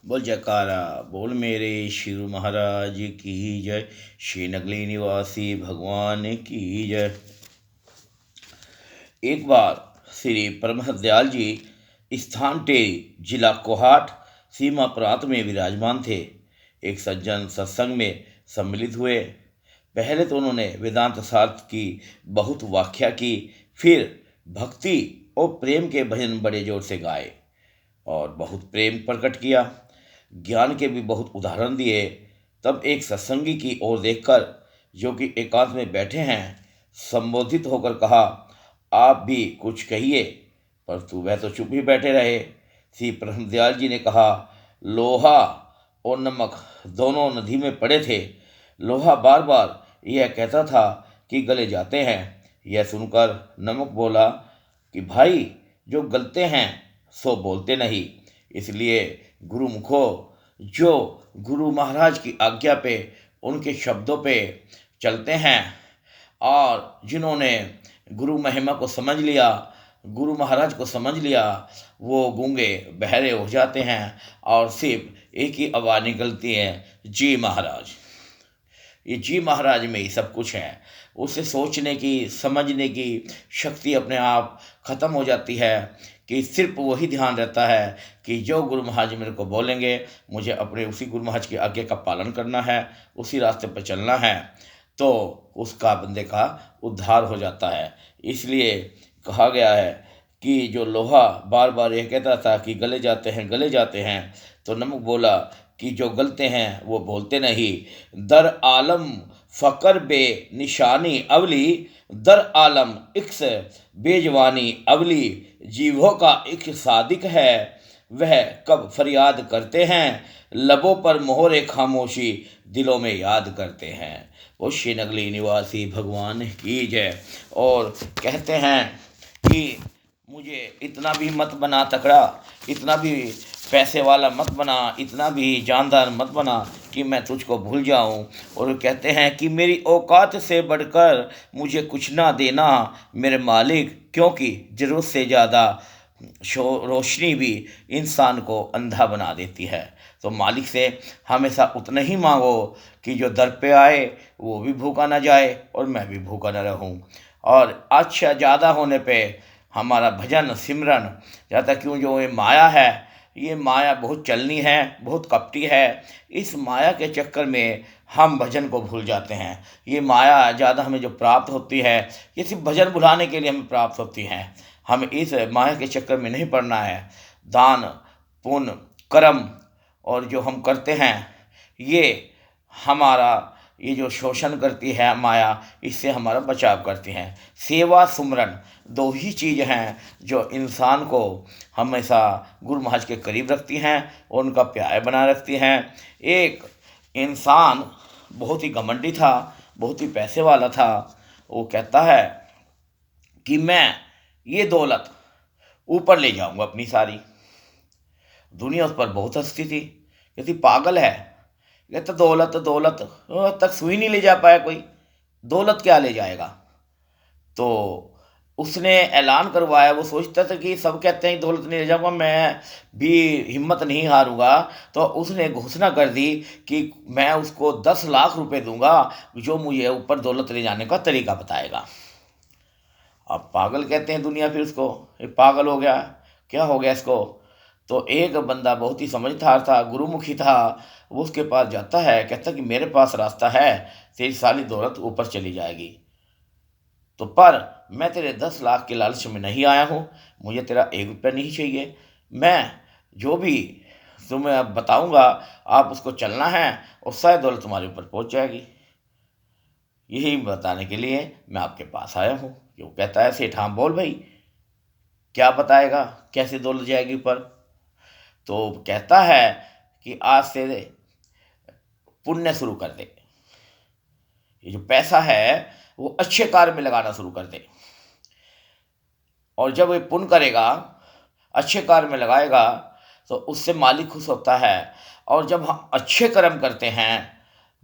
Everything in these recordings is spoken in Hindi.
बोल जयकारा बोल मेरे शिव महाराज की जय। श्री नगली निवासी भगवान की जय। एक बार श्री परमहंस दयाल जी स्थान टेरी जिला कोहाट सीमा प्रांत में विराजमान थे। एक सज्जन सत्संग में सम्मिलित हुए। पहले तो उन्होंने वेदांत शास्त्र की बहुत व्याख्या की, फिर भक्ति और प्रेम के भजन बड़े जोर से गाए और बहुत प्रेम प्रकट किया। ज्ञान के भी बहुत उदाहरण दिए। तब एक सत्संगी की ओर देखकर, जो कि एकांत में बैठे हैं, संबोधित होकर कहा, आप भी कुछ कहिए। परंतु वह तो चुप ही बैठे रहे। श्री ब्रह्मदयाल जी ने कहा, लोहा और नमक दोनों नदी में पड़े थे। लोहा बार बार यह कहता था कि गले जाते हैं। यह सुनकर नमक बोला कि भाई, जो गलते हैं सो बोलते नहीं। इसलिए गुरुमुखो, जो गुरु महाराज की आज्ञा पे, उनके शब्दों पे चलते हैं और जिन्होंने गुरु महिमा को समझ लिया, गुरु महाराज को समझ लिया, वो गूंगे बहरे हो जाते हैं और सिर्फ एक ही आवाज़ निकलती है, जी महाराज। ये जी महाराज में ही सब कुछ है। उसे सोचने की, समझने की शक्ति अपने आप खत्म हो जाती है कि सिर्फ वही ध्यान रहता है कि जो गुरु महाराज मेरे को बोलेंगे, मुझे अपने उसी गुरु महाराज की आज्ञा का पालन करना है, उसी रास्ते पर चलना है। तो उसका, बंदे का उद्धार हो जाता है। इसलिए कहा गया है कि जो लोहा बार बार यह कहता था कि गले जाते हैं, गले जाते हैं, तो नमक बोला कि जो गलते हैं वो बोलते नहीं। दर आलम फ़कर बे निशानी अवली, दर आलम इक्स बेजवानी अवली। जीवों का एक सादिक है, वह कब फरियाद करते हैं, लबों पर मोहरे खामोशी, दिलों में याद करते हैं। वो श्री नगली निवासी भगवान की जय। और कहते हैं कि मुझे इतना भी मत बना तकड़ा, इतना भी पैसे वाला मत बना, इतना भी जानदार मत बना कि मैं तुझको भूल जाऊं। और कहते हैं कि मेरी औकात से बढ़कर मुझे कुछ ना देना मेरे मालिक, क्योंकि ज़रूरत से ज़्यादा रोशनी भी इंसान को अंधा बना देती है। तो मालिक से हमेशा उतना ही मांगो कि जो दर पे आए वो भी भूखा ना जाए और मैं भी भूखा ना रहूं। और अच्छा ज़्यादा होने पे हमारा भजन सिमरन ज़्यादा क्यों, जो ये माया है, ये माया बहुत चलनी है, बहुत कपटी है। इस माया के चक्कर में हम भजन को भूल जाते हैं। ये माया ज़्यादा हमें जो प्राप्त होती है, ये सिर्फ भजन भुलाने के लिए हमें प्राप्त होती हैं। हमें इस माया के चक्कर में नहीं पड़ना है। दान पुण्य कर्म और जो हम करते हैं, ये हमारा, ये जो शोषण करती है माया, इससे हमारा बचाव करती हैं। सेवा सुमरन दो ही चीज़ हैं जो इंसान को हमेशा गुरु महाराज के करीब रखती हैं और उनका प्यार बनाए रखती हैं। एक इंसान बहुत ही घमंडी था, बहुत ही पैसे वाला था। वो कहता है कि मैं ये दौलत ऊपर ले जाऊंगा अपनी सारी। दुनिया उस पर बहुत हंसती थी, कहती पागल है, कहता दौलत दौलत, तक सुई नहीं ले जा पाया कोई, दौलत क्या ले जाएगा। तो उसने ऐलान करवाया। वो सोचता था कि सब कहते हैं दौलत नहीं ले जाऊंगा, मैं भी हिम्मत नहीं हारूंगा। तो उसने घोषणा कर दी कि मैं उसको 10 लाख रुपए दूंगा जो मुझे ऊपर दौलत ले जाने का तरीका बताएगा। अब पागल कहते हैं दुनिया फिर उसको, ये पागल हो गया, क्या हो गया इसको। तो एक बंदा बहुत ही समझदार था, गुरुमुखी था, वो उसके पास जाता है, कहता कि मेरे पास रास्ता है, तेरी सारी दौलत ऊपर चली जाएगी। तो पर मैं तेरे 10 लाख के लालच में नहीं आया हूँ, मुझे तेरा 1 रुपया नहीं चाहिए। मैं जो भी तुम्हें अब बताऊँगा, आप उसको चलना है और सारी दौलत तुम्हारे ऊपर पहुँच जाएगी। यही बताने के लिए मैं आपके पास आया हूँ। वो कहता है, सेठ हाँ बोल भाई, क्या बताएगा, कैसे दौलत जाएगी ऊपर। तो कहता है कि आज से पुण्य शुरू कर दे, ये जो पैसा है वो अच्छे कार्य में लगाना शुरू कर दे। और जब ये पुण्य करेगा, अच्छे कार्य में लगाएगा, तो उससे मालिक खुश होता है। और जब हम अच्छे कर्म करते हैं,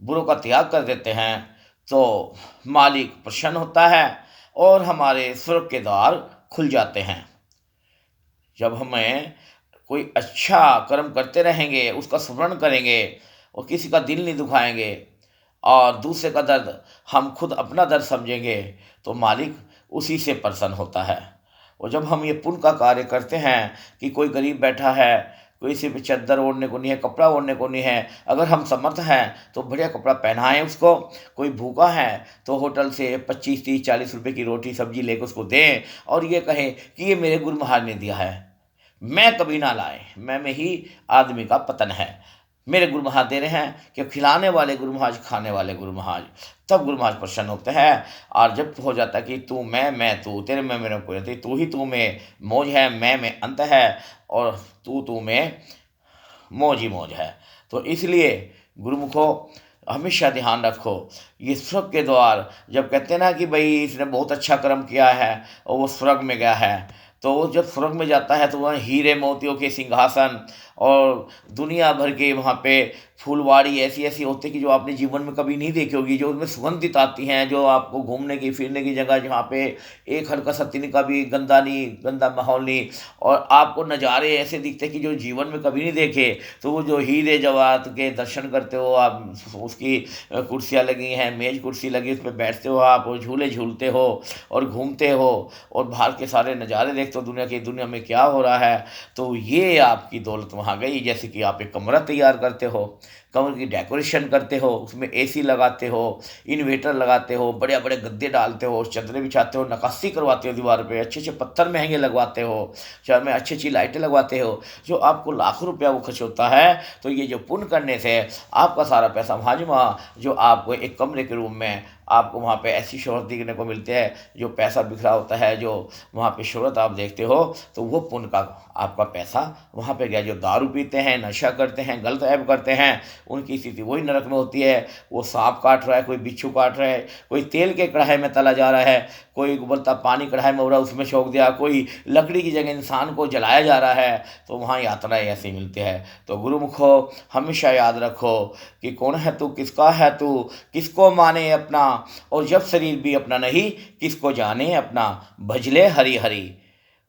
बुरों का त्याग कर देते हैं, तो मालिक प्रसन्न होता है और हमारे स्वर्ग के द्वार खुल जाते हैं। जब हमें कोई अच्छा कर्म करते रहेंगे, उसका स्मरण करेंगे और किसी का दिल नहीं दुखाएँगे और दूसरे का दर्द हम खुद अपना दर्द समझेंगे, तो मालिक उसी से प्रसन्न होता है। और जब हम ये पुण्य का कार्य करते हैं कि कोई गरीब बैठा है, कोई सिर्फ चद्दर ओढ़ने को नहीं है, कपड़ा ओढ़ने को नहीं है, अगर हम समर्थ हैं तो बढ़िया कपड़ा पहनाएँ उसको। कोई भूखा है तो होटल से 25, 30, 40 रुपए की रोटी सब्जी लेकर उसको दें और ये कहें कि ये मेरे गुरु महाराज ने दिया है, मैं कभी ना लाए, मैं में ही आदमी का पतन है। मेरे गुरु महाराज दे रहे हैं कि खिलाने वाले गुरु महाराज, खाने वाले गुरु महाराज, तब गुरु महाराज प्रसन्न होते हैं। और जब हो जाता है कि तू मैं तू, तेरे में मेरे को, तू ही तू में मौज है, मैं में अंत है और तू में मौज ही मौज है। तो इसलिए गुरुमुखो हमेशा ध्यान रखो, ये स्वर्ग के द्वार, जब कहते हैं ना कि भाई इसने बहुत अच्छा कर्म किया है और वो स्वर्ग में गया है, तो वो जब स्वर्ग में जाता है तो वहाँ हीरे मोतियों के सिंहासन और दुनिया भर के वहाँ पे फूलवाड़ी ऐसी ऐसी होती है कि जो आपने जीवन में कभी नहीं देखी होगी, जो उसमें सुगंधित आती हैं, जो आपको घूमने की फिरने की जगह, जहाँ पे एक हल्का सा तिनका भी गंदा नहीं, गंदा माहौल नहीं, और आपको नज़ारे ऐसे दिखते हैं कि जो जीवन में कभी नहीं देखे। तो वो जो हीरे जवाहरात के दर्शन करते हो आप, उसकी कुर्सियाँ लगी हैं, मेज कुर्सी लगी, उस पर बैठते हो आप और झूले झूलते हो और घूमते हो और बाहर के सारे नज़ारे देखते हो, दुनिया में क्या हो रहा है। तो ये आपकी दौलत वहाँ गई। जैसे कि आप एक कमरा तैयार करते हो, कमरे की डेकोरेशन करते हो, उसमें एसी लगाते हो, इन्वर्टर लगाते हो, बड़े बड़े गद्दे डालते हो, चादरें बिछाते हो, नक्काशी करवाते हो दीवार पे, अच्छे अच्छे पत्थर महंगे लगवाते हो, शहर में अच्छी अच्छी लाइटें लगवाते हो, जो आपको लाखों रुपया वो खर्च होता है। तो ये जो पुण्य करने से आपका सारा पैसा वहाँ जमा, जो आपको एक कमरे के रूम में आपको वहाँ पे ऐसी शोहरत देखने को मिलती है, जो पैसा बिखरा होता है, जो वहाँ पे शोहरत आप देखते हो, तो वो पुण्य का आपका पैसा वहाँ पे गया। जो दारू पीते हैं, नशा करते हैं, गलत ऐब करते हैं, उनकी स्थिति वही नरक में होती है। वो सांप काट रहा है, कोई बिच्छू काट रहा है, कोई तेल के कढ़ाई में तला जा रहा है, कोई उबलता पानी कढ़ाई में हो रहा है उसमें छोंक दिया, कोई लकड़ी की जगह इंसान को जलाया जा रहा है, तो वहाँ यातनाएं ऐसी मिलती है। तो गुरुमुखो हमेशा याद रखो कि कौन है तू, किसका है तू, किसको माने अपना, और जब शरीर भी अपना नहीं, किसको जाने अपना, भजले हरि हरि।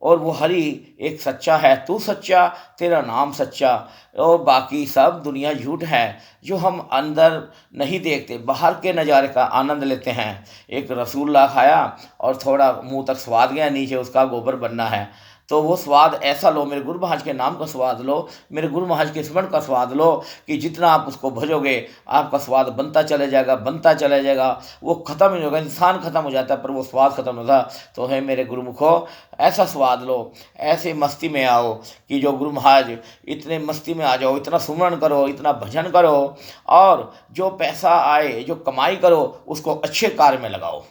और वो हरि एक सच्चा है, तू सच्चा, तेरा नाम सच्चा, और बाकी सब दुनिया झूठ है, जो हम अंदर नहीं देखते, बाहर के नज़ारे का आनंद लेते हैं। एक रसूलुल्लाह खाया और थोड़ा मुंह तक स्वाद गया, नीचे उसका गोबर बनना है। तो वो स्वाद ऐसा लो, मेरे गुरु महाराज के नाम का स्वाद लो, मेरे गुरु महाराज के स्मरण का स्वाद लो, कि जितना आप उसको भजोगे आपका स्वाद बनता चले जाएगा, बनता चला जाएगा। वो ख़त्म नहीं होगा, इंसान ख़त्म हो जाता है पर वो स्वाद ख़त्म होता। तो है मेरे गुरुमुखो, ऐसा स्वाद लो, ऐसे मस्ती में आओ कि जो गुरु महाराज, इतने मस्ती में आ जाओ, इतना सुमरण करो, इतना भजन करो, और जो पैसा आए, जो कमाई करो, उसको अच्छे कार्य में लगाओ,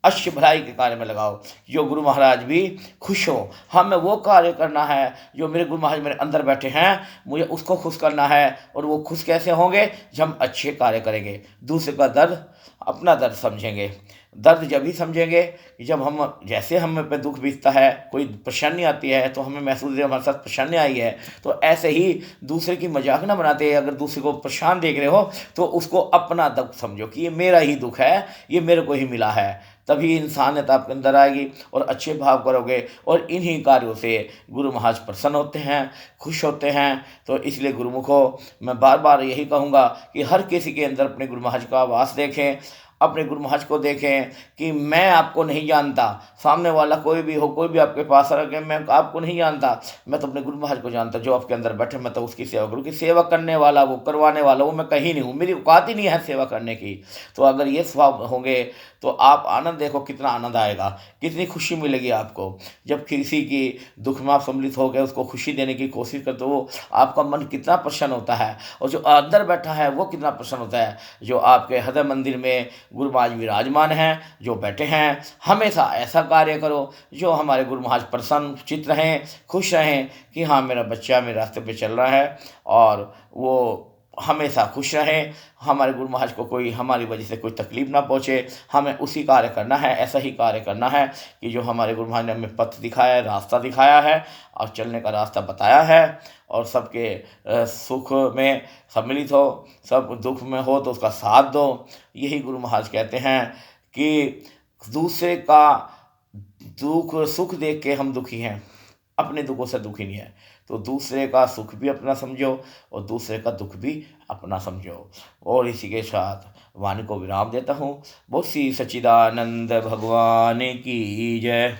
अच्छी भलाई के कार्य में लगाओ, जो गुरु महाराज भी खुश हो। हमें वो कार्य करना है जो मेरे गुरु महाराज मेरे अंदर बैठे हैं, मुझे उसको खुश करना है। और वो खुश कैसे होंगे? जब हम अच्छे कार्य करेंगे, दूसरे का दर्द अपना दर्द समझेंगे। दर्द जब ही समझेंगे जब हम, जैसे हमें पे दुख बीतता है, कोई परेशानी आती है तो हमें महसूस है हमारे साथ परेशानी आई है, तो ऐसे ही दूसरे की मजाक ना बनाते। अगर दूसरे को परेशान देख रहे हो तो उसको अपना दुख समझो कि ये मेरा ही दुख है, ये मेरे को ही मिला है। तभी इंसानियत आपके अंदर आएगी और अच्छे भाव करोगे, और इन्हीं कार्यों से गुरु महाराज प्रसन्न होते हैं, खुश होते हैं। तो इसलिए गुरुमुखो मैं बार बार यही कहूँगा कि हर किसी के अंदर अपने गुरु महाराज का वास देखें, अपने गुरु महाराज को देखें कि मैं आपको नहीं जानता, सामने वाला कोई भी हो, कोई भी आपके पास आ के मैं आपको नहीं जानता, मैं तो अपने गुरु महाराज को जानता, जो आपके अंदर बैठे, मैं तो उसकी सेवा करूँ। कि सेवा करने वाला, वो करवाने वाला, वो मैं कहीं नहीं हूँ, मेरी औकात ही नहीं है सेवा करने की। तो अगर ये स्वभाव होंगे तो आप आनंद देखो, कितना आनंद आएगा, कितनी खुशी मिलेगी आपको। जब किसी की दुख में आप सम्मिलित हो गए, उसको खुशी देने की कोशिश करते हो, आपका मन कितना प्रसन्न होता है, और जो अंदर बैठा है वो कितना प्रसन्न होता है। जो आपके हृदय मंदिर में गुरु महाराज विराजमान हैं, जो बैठे हैं, हमेशा ऐसा कार्य करो जो हमारे गुरु महाराज प्रसन्न चित्त रहें, खुश रहें कि हाँ मेरा बच्चा मेरे रास्ते पे चल रहा है, और वो हमेशा खुश रहें। हमारे गुरु महाराज को कोई हमारी वजह से कोई तकलीफ ना पहुँचे, हमें उसी कार्य करना है, ऐसा ही कार्य करना है कि जो हमारे गुरु महाराज ने हमें पथ दिखाया है, रास्ता दिखाया है और चलने का रास्ता बताया है। और सबके सुख में सम्मिलित हो, सब दुख में हो तो उसका साथ दो। यही गुरु महाराज कहते हैं कि दूसरे का दुख सुख देख के हम दुखी हैं, अपने दुखों से दुखी नहीं है। तो दूसरे का सुख भी अपना समझो और दूसरे का दुख भी अपना समझो। और इसी के साथ वाणी को विराम देता हूँ। बोल श्री सच्चिदानंद भगवान की जय।